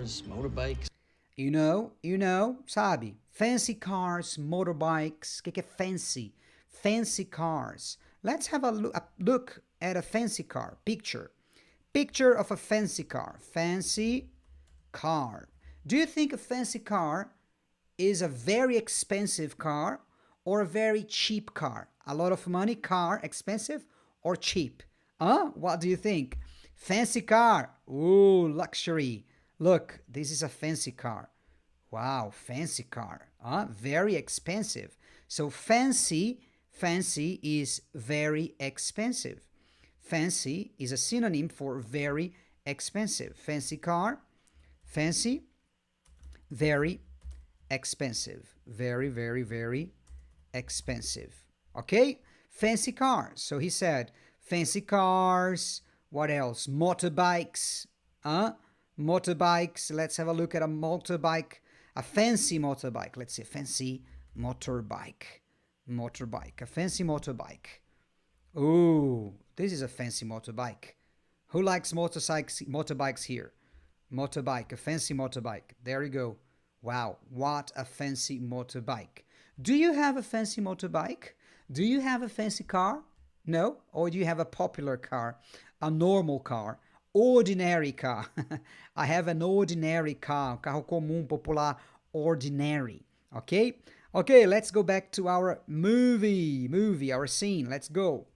cars, motorbikes. Sabe? Fancy cars, motorbikes. O que é fancy? Fancy cars. Let's have a look at a fancy car. Picture. Picture of a fancy car. Fancy car. Do you think a fancy car is a very expensive car or a very cheap car? A lot of money car, expensive or cheap? What do you think? Fancy car. Ooh, luxury. Look, this is a fancy car. Wow, fancy car. Very expensive. So fancy is very expensive. Fancy is a synonym for very expensive. Fancy car, fancy, very expensive. Very, very, very expensive. Okay? Fancy cars. So he said, fancy cars. What else? Motorbikes. Motorbikes. Let's have a look at a motorbike. A fancy motorbike. Let's say fancy motorbike. Motorbike. A fancy motorbike. Ooh, this is a fancy motorbike. Who likes motorbikes here? Motorbike, a fancy motorbike. There you go. Wow, what a fancy motorbike. Do you have a fancy motorbike? Do you have a fancy car? No? Or do you have a popular car? A normal car? Ordinary car. I have an ordinary car. Carro comum, popular, ordinary. Okay? Okay, let's go back to our movie, our scene. Let's go.